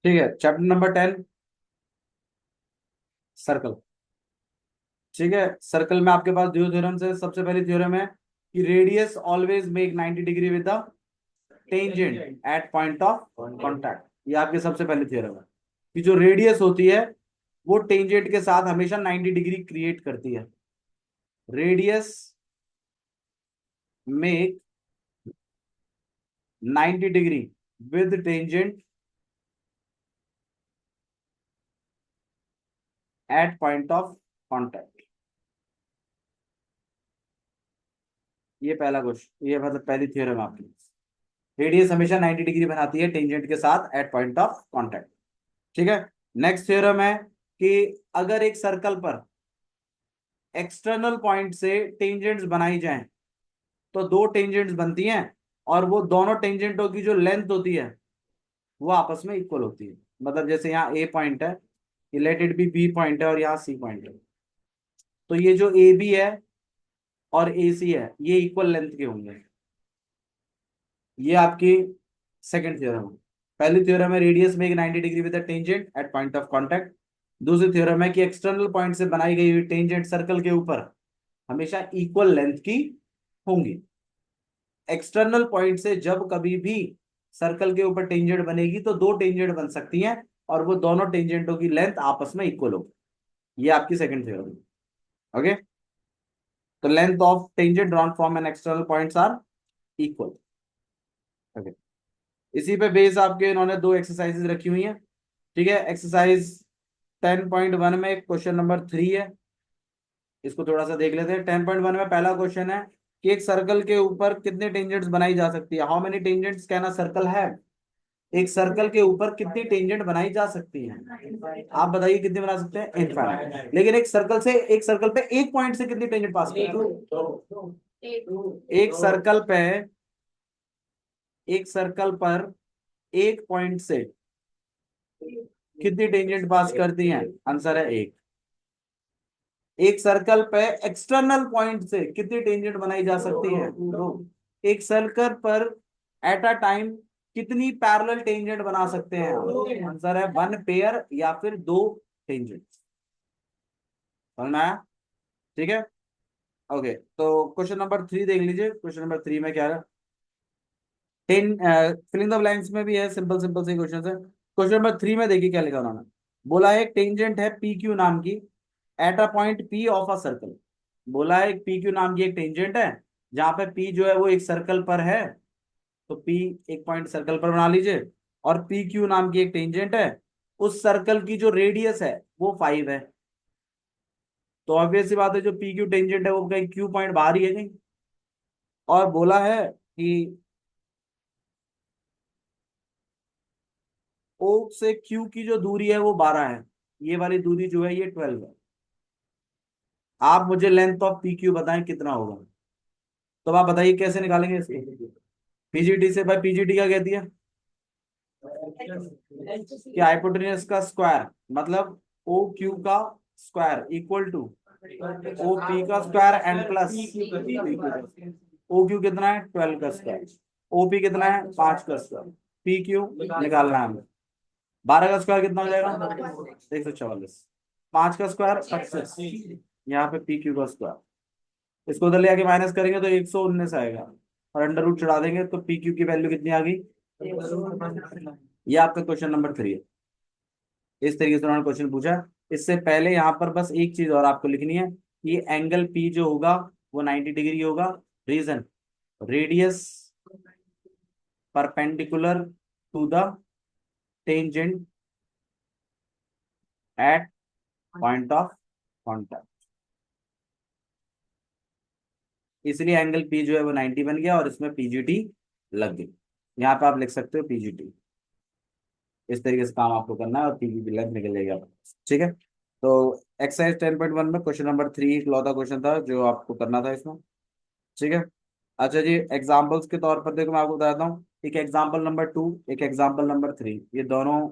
ठीक है, chapter number 10, circle. ठीक है, सर्कल में आपके पास दो थ्योरम्स है। सबसे पहली थ्योरम है कि radius always make 90 degree with the tangent at point of contact. ये आपकी सबसे पहली थ्योरम है कि जो रेडियस होती है वो टेंजेंट के साथ हमेशा 90 डिग्री क्रिएट करती है। Radius make 90 degree with tangent at point of contact. ये पहला क्वेश्चन, ये मतलब पहली थ्योरम आपकी। रेडियस हमेशा 90 डिग्री बनाती है टेंजेंट के साथ एट पॉइंट ऑफ कॉन्टैक्ट। ठीक है। नेक्स्ट थ्योरम है कि अगर एक सर्कल पर एक्सटर्नल पॉइंट से टेंजेंट्स बनाई जाएं तो दो टेंजेंट्स बनती हैं, और वो दोनों टेंजेंटों की जो लेंथ होती है वो आपस में इक्वल होती है। मतलब जैसे यहाँ ए पॉइंट है, ये let it be B point है, और यहाँ सी पॉइंट है, तो ये जो ए बी है और ए सी है ये इक्वल लेंथ के होंगे। ये आपकी सेकंड थ्योरम है। पहली थ्योरम है रेडियस में 90 degree with the tangent at point of contact. दूसरी थ्योरम है कि एक्सटर्नल पॉइंट से बनाई गई हुई टेंजेंट सर्कल के ऊपर हमेशा इक्वल लेंथ की होंगी। एक्सटर्नल पॉइंट से जब कभी भी सर्कल के ऊपर टेंजेंट बनेगी तो दो टेंजेंट बन सकती हैं, और वो दोनों टेंजेंटों की लेंथ आपस में इक्वल होगी। ये आपकी सेकंड थ्योरम। ओके, तो length of tangent drawn from an external points are equal. Okay, इसी पे बेस आपके इन्होंने दो एक्सरसाइजेज रखी हुई हैं। ठीक है, एक्सरसाइज 10.1 में क्वेश्चन नंबर 3 है, इसको थोड़ा सा देख लेते हैं। 10.1 में पहला क्वेश्चन है कि एक सर्कल के ऊपर कितने टेंजेंट्स बनाई जा सकती है। How many tangents can a circle है। एक सर्कल के ऊपर कितनी टेंजेंट बनाई जा सकती है, आप बताइए कितनी बना सकते हैं। इनफाइनाइट। लेकिन एक सर्कल पे एक पॉइंट से कितनी टेंजेंट पास करते हैं। एक सर्कल पर एक पॉइंट से कितनी टेंजेंट पास करती हैं, आंसर है एक। एक सर्कल पे एक्सटर्नल पॉइंट से कितनी टेंजेंट बनाई जा सकती है, दो। एक सर्कल पर एट अ टाइम कितनी पैरेलल टेंजेंट बना सकते हैं, आंसर है वन पेयर या फिर दो टेंजेंट। समझ में आया। ठीक है। ओके, तो क्वेश्चन नंबर 3 देख लीजिए। क्वेश्चन नंबर 3 में क्या है। टेन फिलिंग द ब्लैंक्स में भी है, सिंपल सिंपल से क्वेश्चन है। क्वेश्चन नंबर 3 में देखिए क्या लिखा उन्होंने। बोला है एक टेंजेंट है पी क्यू नाम की at a point P of a circle. बोला है एक पी क्यू नाम की एक टेंजेंट है जहां पे पी जो है वो एक सर्कल पर है। तो पी एक पॉइंट सर्कल पर बना लीजिए, और पी क्यू नाम की एक टेंजेंट है। उस सर्कल की जो रेडियस है वो 5 है। तो ऑब्वियस सी बात है जो पी क्यू टेंजेंट है वो कहीं क्यू पॉइंट बाहर ही है कहीं। और बोला है कि ओ से क्यू की जो दूरी है वो 12 है। ये वाली दूरी जो है ये 12 है। आप मुझे लेंथ ऑफ पी क्यू बताएं कितना होगा। तो आप बताइए कैसे निकालेंगे इसको। पीजीटी से। भाई पीजीटी क्या कहती है कि हाइपोटेन्यूज का स्क्वायर, मतलब ओ क्यू का square equal to O P का square and plus O Q कितना है 12 का स्क्वायर, ओ पी कितना है 5 का स्क्वायर, पी क्यू निकालना है हमें। 12 का स्क्वायर कितना हो जाएगा 144, 5 का स्क्वायर 25, यहाँ पे पी क्यू का स्क्वायर। इसको उधर ले आके माइनस करेंगे तो 119 आएगा, और अंडर रूट चढ़ा देंगे तो पी क्यू की वैल्यू कितनी आ गई। ये आपका क्वेश्चन नंबर 3 है। इस तरीके से उन्होंने क्वेश्चन पूछा। इससे पहले यहाँ पर बस एक चीज और आपको लिखनी है कि एंगल पी जो होगा वो 90 डिग्री होगा। Reason, radius perpendicular to the tangent at point of contact, इसलिए एंगल पी जो है वो 90 बन गया और इसमें पीजीटी लग गई। यहाँ पे आप लिख सकते हो पीजीटी। इस तरीके से काम आपको करना है और पीजीटी लग निकल जाएगा। ठीक है। तो एक्सरसाइज 10.1 में क्वेश्चन नंबर 3 इकलौता क्वेश्चन था जो आपको करना था इसमें। ठीक है। अच्छा जी, एग्जाम्पल्स के तौर पर देखो मैं आपको बताता हूँ। एक एग्जाम्पल नंबर 2, एक एग्जाम्पल नंबर 3, ये दोनों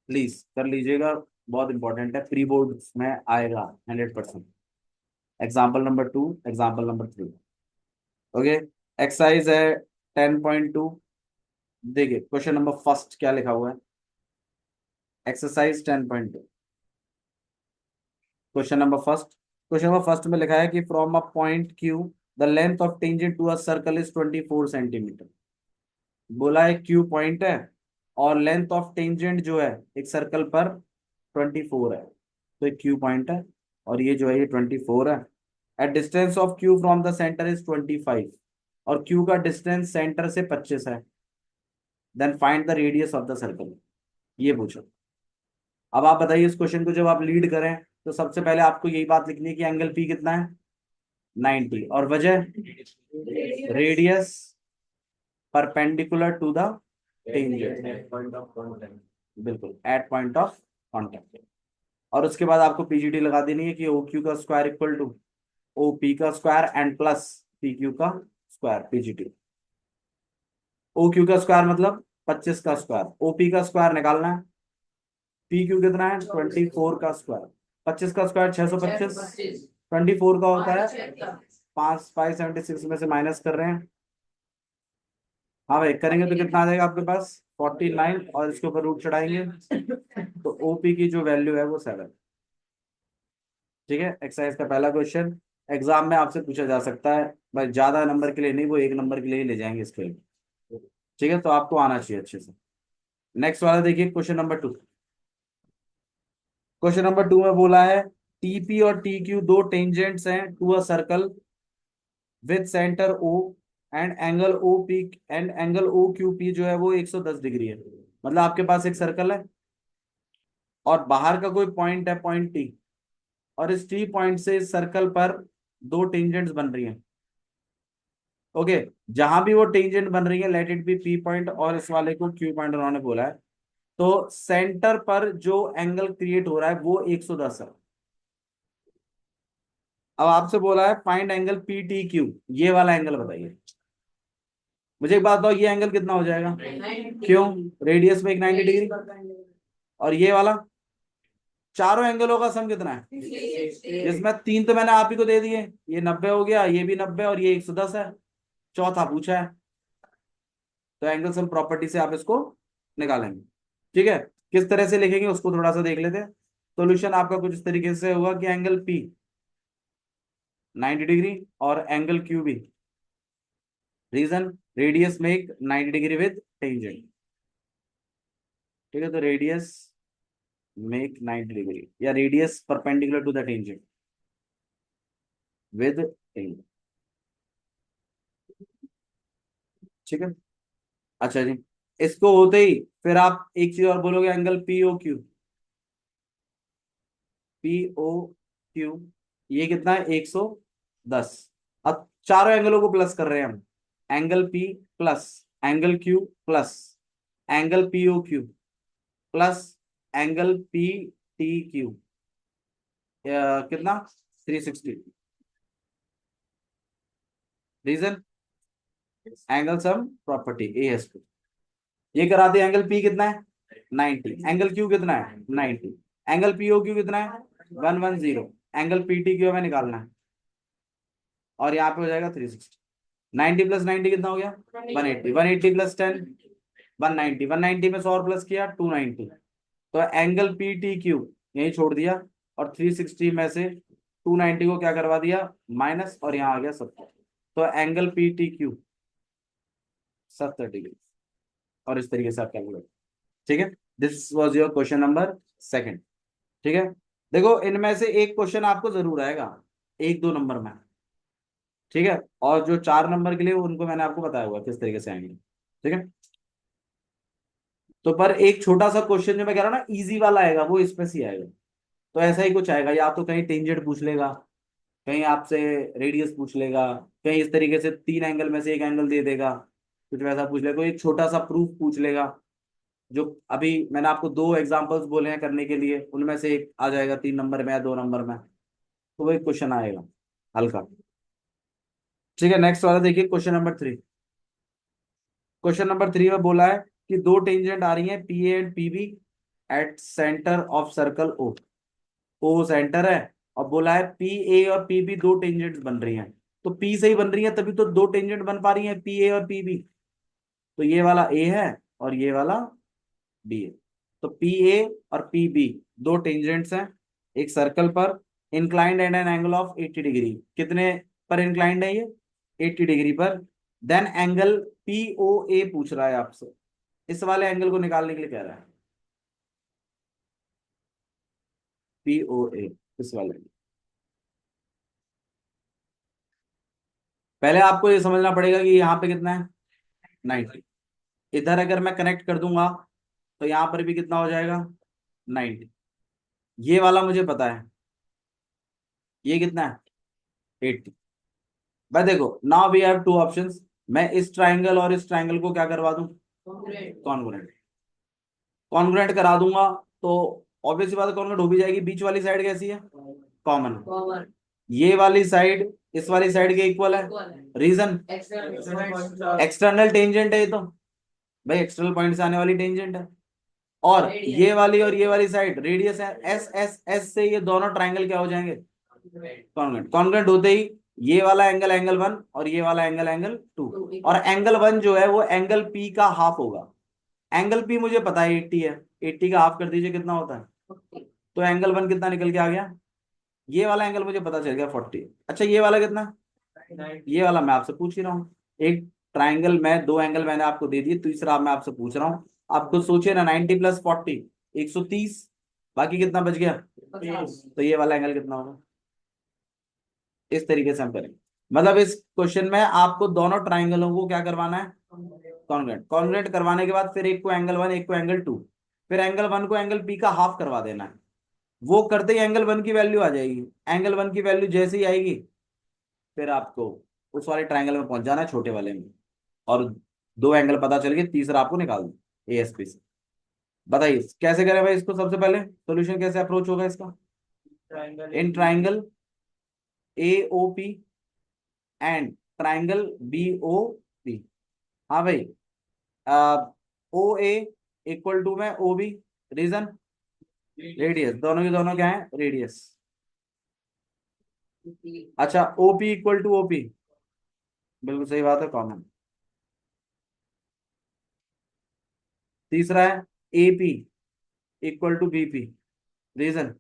प्लीज कर लीजिएगा। बहुत इंपॉर्टेंट है, प्री बोर्ड में आएगा 100%। Example number 2, example number 3। Okay, exercise है 10.2। देखिए क्वेश्चन नंबर फर्स्ट क्या लिखा हुआ है। Exercise 10.2 question number first. Question number first में लिखा है कि from a point Q the length of tangent to a circle is 24 centimetre. बोला है क्यू पॉइंट है और लेंथ ऑफ टेंजेंट जो है एक सर्कल पर 24 है, तो एक क्यू पॉइंट है और ये जो है ये 24 है। At distance of Q from the centre is 25 और क्यू का डिस्टेंस सेंटर से 25 है। Then find the radius of the circle, ये पूछो। अब आप बताइए इस क्वेश्चन को जब आप लीड करें तो सबसे पहले आपको यही बात लिखनी है कि एंगल पी कितना है 90 और वजह radius perpendicular to the tangent, बिल्कुल एट पॉइंट ऑफ कांटेक्ट। और उसके बाद आपको पीजीडी लगा देनी है कि ओ क्यू का square equal to O P का square and plus P Q का स्क्वायर। पीजीडी ओ क्यू का स्क्वायर मतलब 25 का स्क्वायर, ओ पी का स्क्वायर निकालना है, पी क्यू कितना है 24 का स्क्वायर, 25 का स्क्वायर 625, 24 का होता है 576 में से माइनस कर रहे हैं। हाँ भाई करेंगे तो कितना आ जाएगा आपके पास 49 और इसके ऊपर रूट चढ़ाएंगे तो ओपी की जो वैल्यू है वो 7। ठीक है, एक्सरसाइज का पहला क्वेश्चन एग्जाम में आपसे पूछा जा सकता है, भाई ज्यादा नंबर के लिए नहीं, वो 1 नंबर के लिए ही ले जाएंगे इसके लिए। ठीक है, तो आपको आना चाहिए अच्छे से। नेक्स्ट वाला देखिए क्वेश्चन नंबर 2। क्वेश्चन नंबर 2 में बोला है टीपी और टी क्यू दो टेंजेंट्स हैं to a circle with centre O and angle O P and angle O Q P जो है वो 110 डिग्री है। मतलब आपके पास एक सर्कल है और बाहर का कोई पॉइंट है पॉइंट टी, और इस टी पॉइंट से इस सर्कल पर दो टेंजेंट्स बन रही हैं। ओके, जहां भी वो टेंजेंट बन रही है late it B P point और इस वाले को क्यू पॉइंट उन्होंने बोला है, तो सेंटर पर जो एंगल क्रिएट हो रहा है वो 110 है। अब आपसे बोला है find angle P T Q, ये वाला एंगल बताइए। मुझे एक बात बताओ ये एंगल कितना हो जाएगा, क्यों रेडियस में एक 90 डिग्री, और ये वाला चारों एंगलों का सम कितना है, जिसमें 3 तो मैंने आप ही को दे दिए, ये 90 हो गया, ये भी 90 और ये 110 है, चौथा पूछा है। तो एंगल सम प्रॉपर्टी से आप इसको निकालेंगे। ठीक है, किस तरह से लिखेंगे उसको थोड़ा सा देख लेते हैं। सोल्यूशन आपका कुछ इस तरीके से होगा कि एंगल पी 90 डिग्री और एंगल क्यू भी, reason radius make 90 degree with tangent. ठीक है, तो रेडियस मेक 90 डिग्री या radius perpendicular to the tangent with tangent. ठीक है, अच्छा जी, इसको होते ही फिर आप एक चीज और बोलोगे angle P O Q, P O Q ये कितना है 110। अब चारों एंगलों को प्लस कर रहे हैं हम, angle P plus angle Q plus angle P O Q plus angle P T Q, कितना 360। Reason angle sum property ASP. ये करा दिया, एंगल पी कितना है 90, एंगल क्यू कितना है 90, एंगल पीओ क्यू कितना है 110, एंगल पीटी क्यू हमें निकालना है और यहाँ पे हो जाएगा 360। 90 प्लस 90 कितना हो गया 180, 180 प्लस 10 190, 190 में 100 और प्लस किया 290, तो एंगल पी टी क्यू यही छोड़ दिया और 360 में से 290 को क्या करवा दिया माइनस और यहाँ आ गया 70, तो angle P T Q 70 degree. और इस तरीके से आप कैलकुलेट। ठीक है, this was your question number second. ठीक है, देखो इनमें से एक क्वेश्चन आपको जरूर आएगा 1-2 नंबर में। ठीक है, और जो 4 नंबर के लिए उनको मैंने आपको बताया हुआ किस तरीके से आएंगे। ठीक है, तो पर एक छोटा सा क्वेश्चन जो मैं कह रहा हूँ ना इजी वाला आएगा वो इसमें से ही आएगा। तो ऐसा ही कुछ आएगा, या तो कहीं टेंजेंट पूछ लेगा, कहीं आपसे रेडियस पूछ लेगा, कहीं इस तरीके से 3 एंगल में से एक एंगल दे देगा, कुछ वैसा पूछ लेगा, कोई एक छोटा सा प्रूफ पूछ लेगा। जो अभी मैंने आपको 2 एग्जांपल्स बोले हैं करने के लिए, उनमें से एक आ जाएगा 3 नंबर में या 2 नंबर में, तो वही क्वेश्चन आएगा हल्का। ठीक है, नेक्स्ट वाला देखिए क्वेश्चन नंबर 3। क्वेश्चन नंबर 3 में बोला है कि दो टेंजेंट आ रही हैं P and P B at centre of circle O. O centre है और बोला है पी ए और पी बी दो टेंजेंट्स बन रही हैं, तो पी से ही बन रही है तभी तो दो टेंजेंट बन पा रही हैं पी ए और पी बी। तो ये वाला ए है और ये वाला बी है। तो पी ए और पी बी दो टेंजेंट्स हैं एक सर्कल पर, inclined at an angle of 80 degree. कितने पर इंक्लाइंड है ये? 80 डिग्री पर। देन एंगल पी ओ ए पूछ रहा है आपसे, इस वाले एंगल को निकालने के लिए कह रहा है, पी ओ ए, इस वाले। पहले आपको ये समझना पड़ेगा कि यहाँ पे कितना है, 90। इधर अगर मैं कनेक्ट कर दूंगा तो यहाँ पर भी कितना हो जाएगा, 90। ये वाला मुझे पता है, ये कितना है, 80। भाई देखो, now we have two options. मैं इस ट्राइंगल और इस ट्राइंगल को क्या करवा दूं, कॉन्ग्रुएंट। कॉन्ग्रुएंट करा दूंगा तो ऑब्वियसली बात है कॉन्ग्रुएंट हो भी जाएगी। बीच वाली साइड कैसी है, कॉमन। ये वाली साइड इस वाली साइड के इक्वल है। रीजन, एक्सटर्नल टेंजेंट है ये तो, भाई एक्सटर्नल पॉइंट से आने वाली टेंजेंट है। और ये वाली और ये वाली साइड रेडियस है, एस एस एस से ये दोनों ट्राइंगल क्या हो जाएंगे, कॉन्ग्रुएंट। कॉन्ग्रुएंट होते ही ये वाला एंगल एंगल 1 और ये वाला एंगल एंगल 2, और एंगल 1 जो है वो एंगल पी का हाफ होगा। एंगल पी मुझे पता है 80 है, 80 का हाफ कर दीजिए कितना होता है, तो एंगल 1 कितना निकल के आ गया, ये वाला एंगल मुझे पता चल गया 40। अच्छा ये वाला कितना, ये वाला मैं आपसे पूछ ही रहा हूँ। एक ट्राइंगल में दो एंगल मैंने आपको दे दिए, तीसरा मैं आपसे पूछ रहा हूँ। आप खुद सोचिए ना, 90 प्लस 40 130, बाकी कितना बच गया, तो ये वाला एंगल कितना होगा। इस तरीके से हम करेंगे। मतलब इस क्वेश्चन में आपको दोनों ट्राइंगलों को क्या करवाना है, कॉन्ग्रुएंट। कॉन्ग्रुएंट करवाने के बाद फिर एक को एंगल 1 एक को एंगल 2, फिर एंगल 1 को एंगल पी का हाफ करवा देना है। वो करते ही एंगल 1 की वैल्यू आ जाएगी। एंगल 1 की वैल्यू जैसे ही आएगी फिर आपको उस वाले ट्राइंगल में पहुंच जाना है, छोटे वाले में। और दो एंगल पता चल गए, तीसरा आपको निकाल दो एएसपी से। बताइए कैसे करें भाई इसको, सबसे पहले सॉल्यूशन कैसे अप्रोच होगा इसका। In triangle A O P and triangle B O P. हाँ भाई, ओ ए इक्वल टू में ओ बी। रीजन, रेडियस, दोनों के दोनों क्या है, रेडियस। अच्छा ओपी इक्वल टू ओपी, बिल्कुल सही बात है, कॉमन। तीसरा है AP equal to BP. Reason,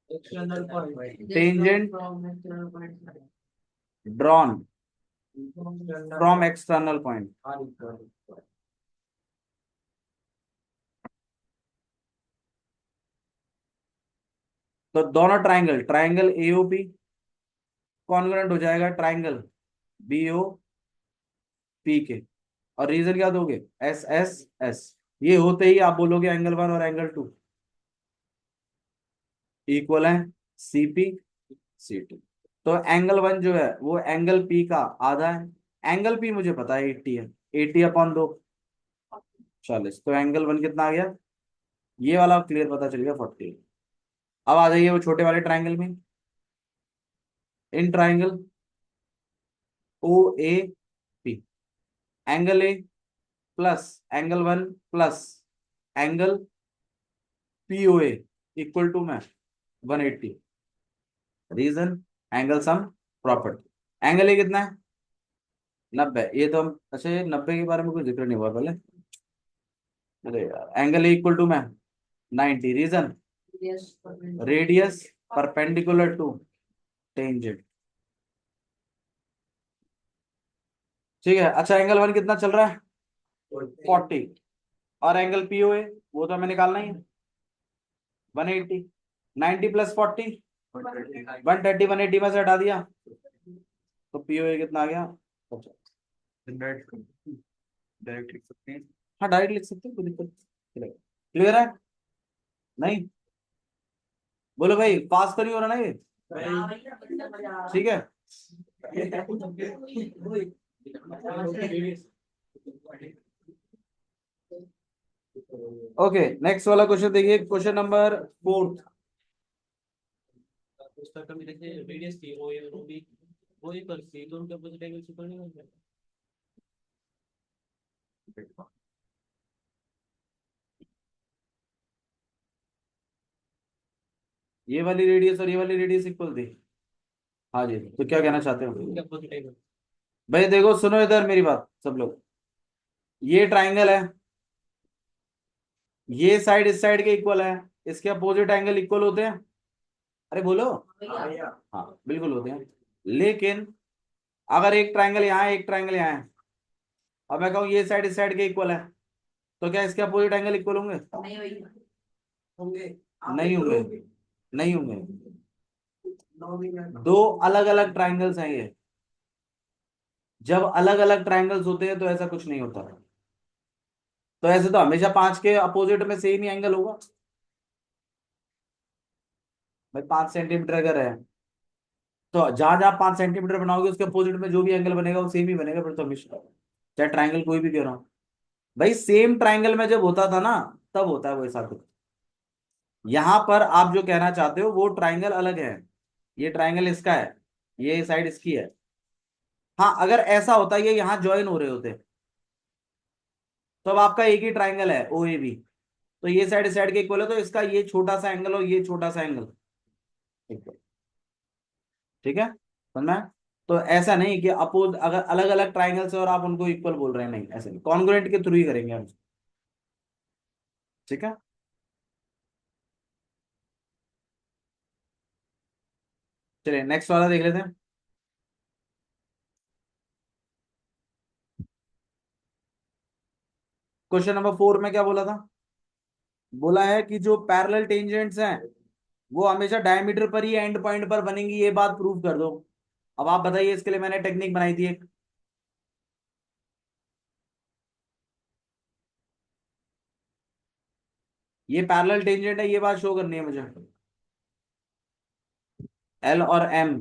tangent drawn from external point. तो दोनों ट्राइंगल, ट्राइंगल एओपी कॉन्ग्रुएंट हो जाएगा ट्राइंगल बीओ पी के। और रीजन क्या दोगे, एस एस एस। ये होते ही आप बोलोगे एंगल 1 और एंगल 2 इक्वल है सीपी सी टी। तो एंगल 1 जो है वो एंगल पी का आधा है। एंगल पी मुझे पता है 80 है, 80 अपॉन 2 40। तो एंगल 1 कितना आ गया, ये वाला क्लियर पता चल गया 40। अब आ जाइए वो छोटे वाले ट्राइंगल में। In triangle O A P, angle A plus angle 1 plus angle P O A equal to में 180। Reason, angle sum property. Angle A कितना है, 90। ये तो हम, अच्छा ये 90 के बारे में कोई जिक्र नहीं हुआ पहले। अरे यार, एंगल इक्वल टू में 90। Reason, radius perpendicular to tangent. ठीक है। अच्छा एंगल 1 कितना चल रहा है, 40। और एंगल पीओए वो तो हमें निकालना ही है, 180। 90 प्लस 40 130, 180 में से हटा दिया तो पीओए कितना आ गया, 50। डायरेक्ट डायरेक्ट लिख सकते हैं, हाँ डायरेक्ट लिख सकते हैं, कोई दिक्कत नहीं। क्लियर है, नहीं बोलो भाई, पास तो नहीं हो रहा ना ये, ठीक है। ओके नेक्स्ट वाला क्वेश्चन देखिए, क्वेश्चन नंबर 4। पुस्तक में देखिए रेडियस थी ओ ए और ओ बी, वो एक पर सी दोनों के अपोजिट एंगल से करने होंगे। ये वाली रेडियस और ये वाली रेडियस इक्वल थी। हाँ जी, तो क्या कहना चाहते हो अपोजिट एंगल। भाई। देखो सुनो इधर मेरी बात सब लोग, ये ट्राइंगल है, ये साइड इस साइड के इक्वल है, इसके अपोजिट एंगल इक्वल होते हैं। अरे बोलो। हाँ बिल्कुल होते हैं। लेकिन अगर एक ट्राइंगल यहाँ है, एक ट्राइंगल यहाँ है, अब मैं कहूँ ये साइड इस साइड के इक्वल है, तो क्या इसके अपोजिट एंगल इक्वल होंगे? होंगे। नहीं होंगे, नहीं होंगे। दो अलग अलग ट्राइंगल्स हैं ये। जब अलग अलग ट्राइंगल्स होते हैं तो ऐसा कुछ नहीं होता। तो ऐसे तो हमेशा पांच के अपोजिट में सेम ही एंगल होगा। भाई 5 सेंटीमीटर अगर है, तो जहां जहां 5 सेंटीमीटर बनाओगे उसके अपोजिट में जो भी एंगल बनेगा वो सेम ही बनेगा फिर तो हमेशा, चाहे ट्राइंगल कोई भी कह रहा हूं। भाई सेम ट्राइंगल में जब होता था ना, तब होता है वो ऐसा कुछ। यहां पर आप जो कहना चाहते हो वो ट्राइंगल अलग है, ये ट्राइंगल इसका है, ये साइड इसकी है। हाँ अगर ऐसा होता ये यहाँ ज्वाइन हो रहे होते, तो अब आपका एक ही ट्राइंगल है ओ ए बी, तो ये साइड इस साइड के इक्वल है, तो इसका ये छोटा सा एंगल और ये छोटा सा एंगल इक्वल। ठीक है, समझ में आया? तो ऐसा नहीं कि अपोज अगर अलग अलग ट्राइंगल्स है और आप उनको इक्वल बोल रहे हैं, नहीं ऐसे नहीं, कॉन्ग्रुएंट के थ्रू ही करेंगे हम। ठीक है, चलिए नेक्स्ट वाला देख लेते हैं। क्वेश्चन नंबर 4 में क्या बोला था? बोला है कि जो पैरेलल टेंजेंट्स हैं वो हमेशा डायमीटर पर ही एंड पॉइंट पर बनेंगी, ये बात प्रूव कर दो। अब आप बताइए, इसके लिए मैंने टेक्निक बनाई थी एक। ये पैरेलल टेंजेंट है, ये बात शो करनी है मुझे। एल और एम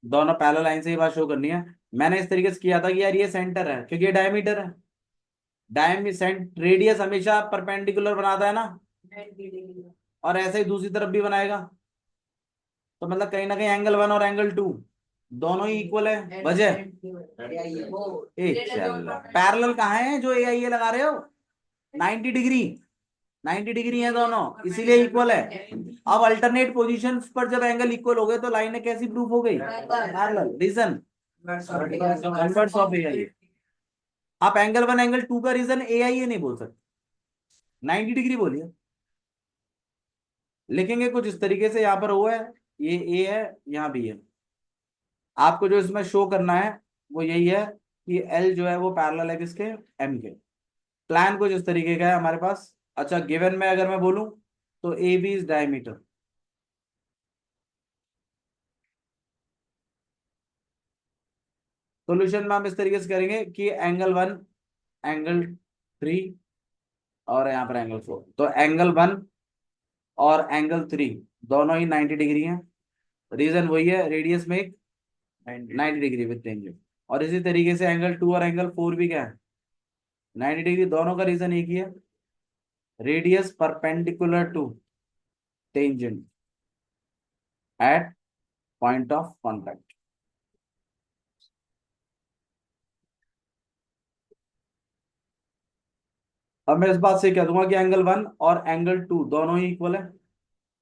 दोनों पैरेलल लाइन से ये बात शो करनी है। मैंने इस तरीके से किया था कि यार ये सेंटर है क्योंकि ये डायमीटर है। रेडियस हमेशा परपेंडिकुलर बनाता है ना, और ऐसे ही दूसरी तरफ भी बनाएगा। तो मतलब कहीं ना कहीं एंगल 1 और एंगल 2 दोनों ही इक्वल है। वजह एक चल पैरेलल कहाँ है जो ए आई ए लगा रहे हो? 90 डिग्री, 90 डिग्री है दोनों, इसीलिए इक्वल है। अब अल्टरनेट पोजीशंस पर जब एंगल इक्वल हो गए तो लाइनें कैसी प्रूफ हो गई? Parallel. Reason converse of A आई ए। आप एंगल 1 एंगल 2 का रीजन ए आई ए नहीं बोल सकते, 90 डिग्री बोलिए। लिखेंगे कुछ इस तरीके से, यहाँ पर ओ है, ये ए है, यहाँ भी है। आपको जो इसमें शो करना है वो यही है कि एल जो है वो पैरेलल है किसके? एम के। प्लान कुछ इस तरीके का है हमारे पास। अच्छा गिवन में अगर मैं बोलूं तो A B is diameter. Solution में हम इस तरीके से करेंगे कि एंगल 1, एंगल 3 और यहाँ पर एंगल 4, तो एंगल 1 और एंगल 3 दोनों ही 90 डिग्री हैं। रीजन वही है, रेडियस में 90 डिग्री विद टेंजेंट। और इसी तरीके से एंगल 2 और एंगल 4 भी क्या है? 90 डिग्री। दोनों का रीजन एक ही है, radius perpendicular to tangent at point of contact. अब मैं इस बात से कह दूंगा कि एंगल 1 और एंगल 2 दोनों ही इक्वल है।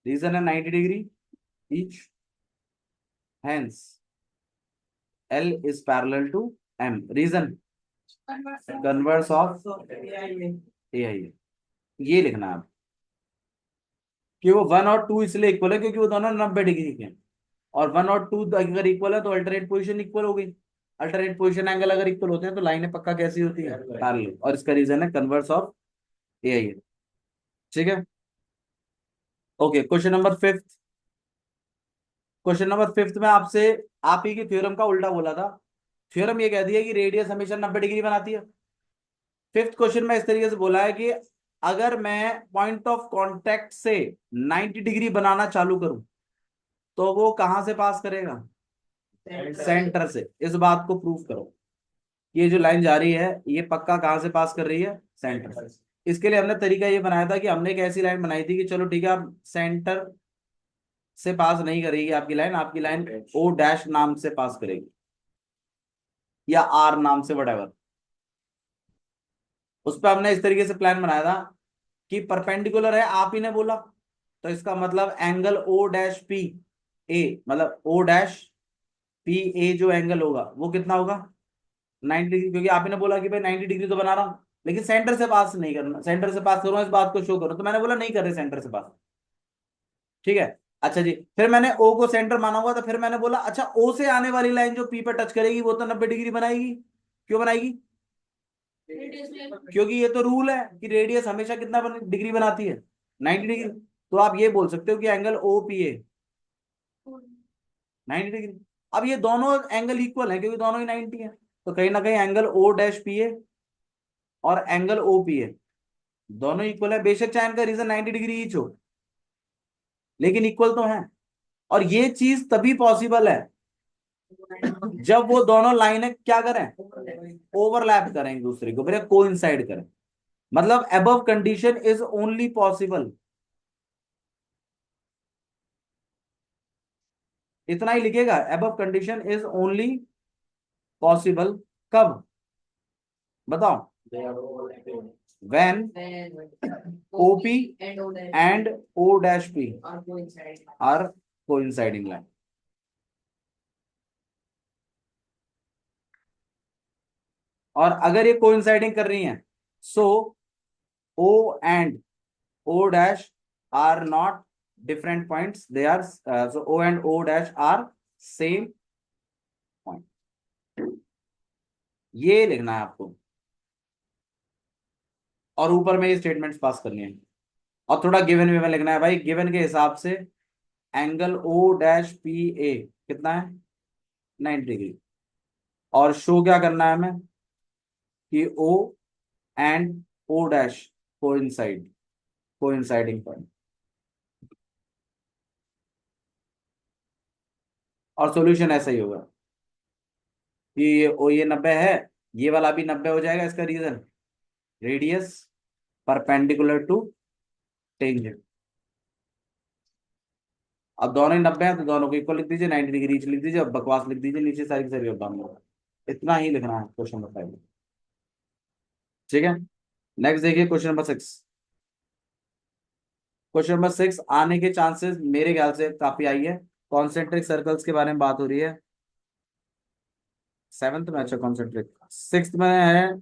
रीजन है 90 degree each, hence L is parallel to M. Reason converse of A I. ये लिखना है आप कि वो 1 और 2 इसलिए इक्वल है क्योंकि वो दोनों 90 डिग्री के हैं। और 1 और 2 अगर इक्वल है तो अल्टरनेट पोजीशन इक्वल हो गई। अल्टरनेट पोजीशन एंगल अगर इक्वल होते हैं तो लाइनें पक्का कैसी होती है? पैरेलल। और इसका रीजन है कन्वर्स ऑफ ए आई। ठीक है, ओके। क्वेश्चन नंबर 5 में आपसे आप ही की थ्योरम का उल्टा बोला था। थ्योरम ये कहती है कि रेडियस हमेशा 90 डिग्री बनाती है। 5th क्वेश्चन में इस तरीके से बोला है कि अगर मैं पॉइंट ऑफ कांटेक्ट से 90 डिग्री बनाना चालू करूं तो वो कहां से पास करेगा? सेंटर से। इस बात को प्रूव करो। ये जो लाइन जा रही है ये पक्का कहां से पास कर रही है? सेंटर से। इसके लिए हमने तरीका ये बनाया था कि हमने एक ऐसी लाइन बनाई थी कि चलो ठीक है, आप सेंटर से पास नहीं करेगी आपकी लाइन ओ डैश नाम से पास करेगी, या आर नाम से, वटेवर। उस पर हमने इस तरीके से प्लान बनाया था कि परपेंडिकुलर है, आप ही ने बोला, तो इसका मतलब angle O dash P A, मतलब ओ डैश पी ए जो एंगल होगा वो कितना होगा? 90 डिग्री, क्योंकि आप ही ने बोला कि भाई 90 डिग्री तो बना रहा हूं। लेकिन सेंटर से पास नहीं करना, सेंटर से पास करो, इस बात को शो करो, तो मैंने बोला नहीं कर रहे सेंटर से पास। ठीक है। अच्छा जी, फिर मैंने ओ को सेंटर माना हुआ, तो फिर मैंने बोला अच्छा ओ से आने वाली लाइन जो पी पर टच करेगी वो तो 90 डिग्री बनाएगी। क्यों बनाएगी? क्योंकि ये तो रूल है कि रेडियस हमेशा कितना डिग्री बनाती है, 90 डिग्री। तो आप ये बोल सकते हो कि angle O P A 90 degree. अब ये दोनों एंगल इक्वल है क्योंकि दोनों ही 90 है, तो कहीं ना कहीं angle O dash P A और एंगल ओ पी ए दोनों इक्वल है, बेशक चाहे इनका रीजन 90 डिग्री ईच हो, लेकिन इक्वल तो है। और ये चीज तभी पॉसिबल है जब वो दोनों लाइनें क्या करें, ओवरलैप करें एक दूसरे को, फिर कोइंसाइड करें। मतलब above condition is only possible, इतना ही लिखेगा, above condition is only possible कब, बताओ? When OP and O dash P are coinciding line. और अगर ये कोइंसाइडिंग कर रही हैं, सो O and O dash are not different points, they are so O and O dash are same point. ये लिखना है आपको, और ऊपर में ये स्टेटमेंट्स पास करनी है, और थोड़ा गिवन विवन लिखना है भाई। गिवन के हिसाब से एंगल O डैश पी ए कितना है, 90 डिग्री। और शो क्या करना है हमें कि O and O dash coinciding point. और सॉल्यूशन ऐसा ही होगा कि ये 90 है, ये वाला भी 90 हो जाएगा। इसका reason radius perpendicular to tangent. अब दोनों ही 90 है तो दोनों को इक्वल लिख दीजिए, 90 डिग्री लिख दीजिए, अब बकवास लिख दीजिए नीचे सारी की सारी बात। इतना ही लिखना है क्वेश्चन नंबर 5। ठीक है, नेक्स्ट देखिए क्वेश्चन नंबर 6। क्वेश्चन नंबर 6 आने के चांसेस मेरे ख्याल से काफी आई है। कॉन्सेंट्रिक सर्कल्स के बारे में बात हो रही है 7th में। अच्छा कॉन्सेंट्रिक 6th में है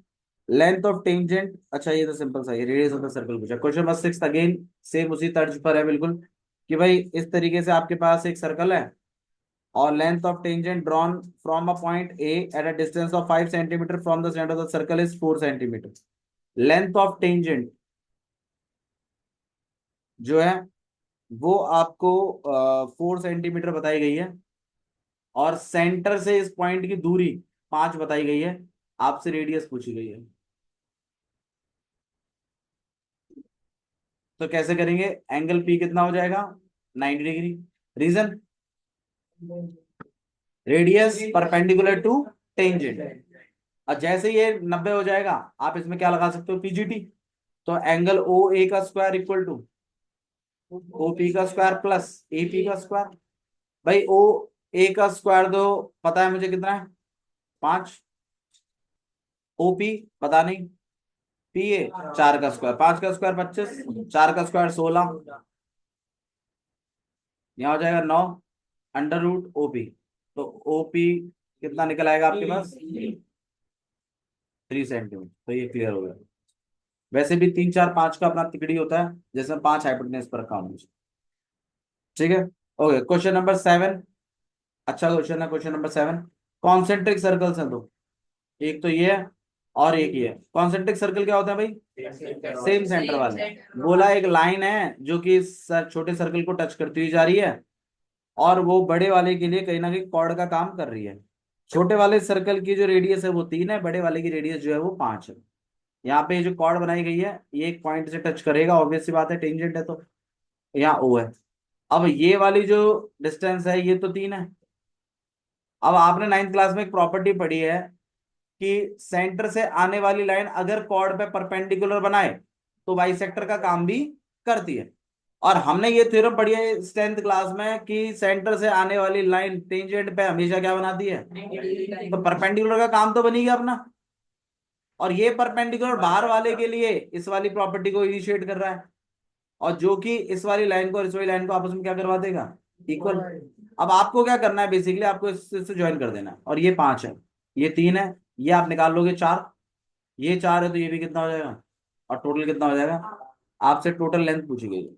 लेंथ ऑफ टेंजेंट। अच्छा ये तो सिंपल सा है, रेडियस ऑफ द सर्कल पूछा। क्वेश्चन नंबर 6 अगेन सेम उसी तर्ज पर है बिल्कुल, कि भाई इस तरीके से आपके पास एक सर्कल है और length of tangent drawn from a point A at a distance of 5 centimetre from the centre of the circle is 4 centimetre. Length of tangent जो है वो आपको 4 सेंटीमीटर बताई गई है, और सेंटर से इस पॉइंट की दूरी 5 बताई गई है। आपसे रेडियस पूछी गई है, तो कैसे करेंगे? एंगल पी कितना हो जाएगा, 90 degree. Reason radius perpendicular to tangent. और जैसे ये 90 हो जाएगा आप इसमें क्या लगा सकते हो, पीजीटी। तो एंगल ओ ए का square equal to O P का स्क्वायर प्लस ए पी का स्क्वायर। भाई ओ ए का स्क्वायर तो पता है मुझे कितना है, 5। ओ पी पता नहीं, पी ए 4 का स्क्वायर, 5 का स्क्वायर 25, 4 का स्क्वायर 16, यहाँ हो जाएगा 9 अंडर रूट ओ पी। तो ओ पी कितना निकल आएगा आपके पास, 3 सेंटीमीटर। तो ये क्लियर हो गया। वैसे भी 3 4 5 का अपना तिकड़ी होता है जिसमें 5 हाइपोटेन्यूज पर काम हो। ठीक है, ओके। क्वेश्चन नंबर 7 अच्छा क्वेश्चन है। क्वेश्चन नंबर 7 कॉन्सेंट्रिक सर्कल्स हैं दो, एक तो ये है और एक ये है। कॉन्सेंट्रिक सर्कल क्या होता है भाई, सेम सेंटर वाले। बोला एक लाइन है जो कि छोटे सर्कल को टच करती हुई जा रही है, और वो बड़े वाले के लिए कहीं ना कहीं कॉर्ड का काम कर रही है। छोटे वाले सर्कल की जो रेडियस है वो 3 है, बड़े वाले की रेडियस जो है वो 5 है। यहाँ पे जो कॉर्ड बनाई गई है ये एक पॉइंट से टच करेगा, ऑब्वियस सी बात है, टेंजेंट है तो यहाँ ओ है। अब ये वाली जो डिस्टेंस है ये तो 3 है। अब आपने 9th क्लास में एक प्रॉपर्टी पढ़ी है कि सेंटर से आने वाली लाइन अगर कॉर्ड पे परपेंडिकुलर बनाए तो बाइसेक्टर का काम भी करती है। और हमने ये थ्योरम पढ़ी है 10th क्लास में कि सेंटर से आने वाली लाइन टेंजेंट पे हमेशा क्या बनाती है, तो परपेंडिकुलर का काम तो बनेगा अपना। और ये परपेंडिकुलर बाहर वाले के लिए इस वाली प्रॉपर्टी को इनिशिएट कर रहा है, और जो कि इस वाली लाइन को और इस वाली लाइन को आपस में क्या करवा देगा, इक्वल। अब आपको क्या करना है, बेसिकली आपको इससे ज्वाइन कर देना है। और ये 5 है, ये 3 है, ये आप निकाल लोगे 4, ये 4 है तो ये भी कितना हो जाएगा, और टोटल कितना हो जाएगा। आपसे टोटल लेंथ पूछी गई है,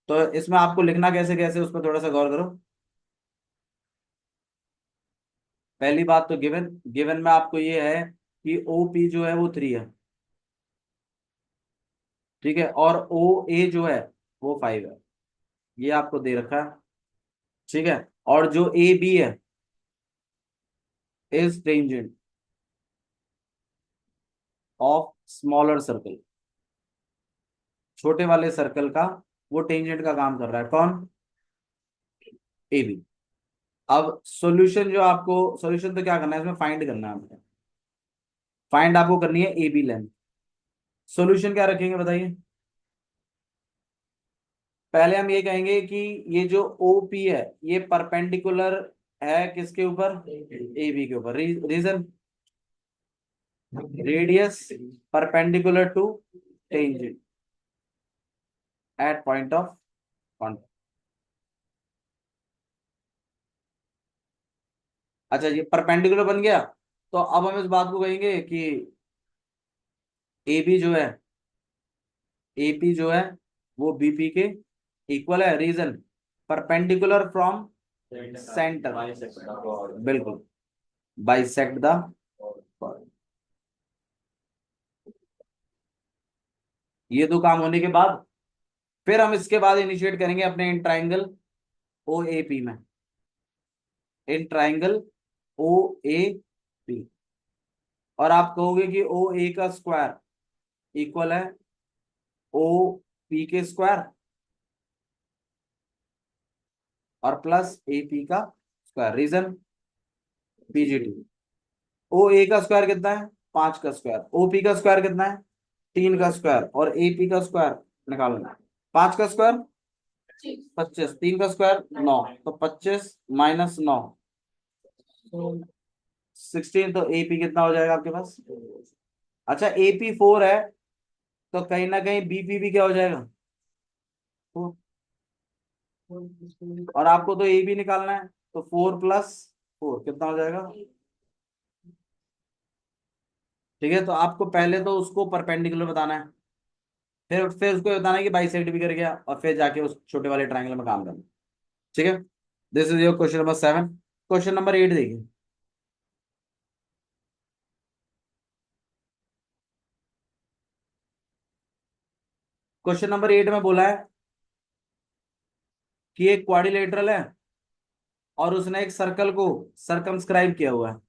तो इसमें आपको लिखना कैसे कैसे उस पर थोड़ा सा गौर करो। पहली बात तो गिवन गिवन में आपको ये है कि ओ पी जो है वो 3 है, ठीक है, और ओ ए जो है वो 5 है, ये आपको दे रखा है, ठीक है। और जो ए बी है is tangent of smaller circle, छोटे वाले सर्कल का वो टेंजेंट का काम कर रहा है, कौन, ए बी। अब सॉल्यूशन जो आपको, सॉल्यूशन तो क्या करना है इसमें, फाइंड करना है आपको, फाइंड आपको करनी है ए बी लेंथ। सॉल्यूशन क्या रखेंगे बताइए। पहले हम ये कहेंगे कि ये जो ओ पी है ये परपेंडिकुलर है किसके ऊपर, ए बी के ऊपर। Reason, radius perpendicular to tangent at point of contact. अच्छा ये परपेंडिकुलर बन गया, तो अब हम इस बात को कहेंगे कि ए बी जो है, ए पी जो है वो बीपी के इक्वल है। रीजन, परपेंडिकुलर फ्रॉम सेंटर, बिल्कुल, बाइसेक्ट द। ये दो काम होने के बाद फिर हम इसके बाद इनिशिएट करेंगे अपने इन ट्राइंगल ओ ए पी में, in triangle O A P. और आप कहोगे कि ओ ए का स्क्वायर इक्वल है ओ पी के स्क्वायर और प्लस ए पी का square. Reason, PGT. O A का स्क्वायर कितना है, 5 का स्क्वायर। ओ पी का स्क्वायर कितना है, 3 का स्क्वायर। और ए पी का स्क्वायर निकालना, 5 का स्क्वायर 25, 3 का स्क्वायर 9, तो 25 माइनस 9 16, तो ए पी कितना हो जाएगा आपके पास। अच्छा ए पी 4 है, तो कहीं ना कहीं बीपी भी क्या हो जाएगा, 4। और आपको तो ए भी निकालना है, तो 4 + 4 कितना हो जाएगा। ठीक है, तो आपको पहले तो उसको परपेंडिकुलर बताना है, फिर उसको बताना है कि बाइसेक्ट भी कर गया, और फिर जाके उस छोटे वाले ट्रायंगल में काम करना। ठीक है, this is your question number 7। Question number 8 देखिए। क्वेश्चन नंबर 8 में बोला है कि एक क्वाड्रिलेटरल है और उसने एक सर्कल को सरकमस्क्राइब किया हुआ है,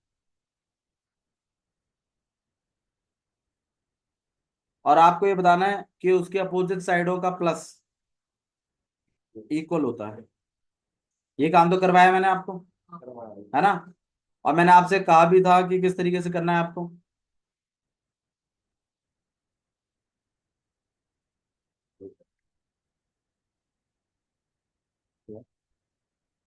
और आपको ये बताना है कि उसके अपोजिट साइडों का प्लस इक्वल होता है। ये काम तो करवाया मैंने आपको, है ना, और मैंने आपसे कहा भी था कि किस तरीके से करना है आपको।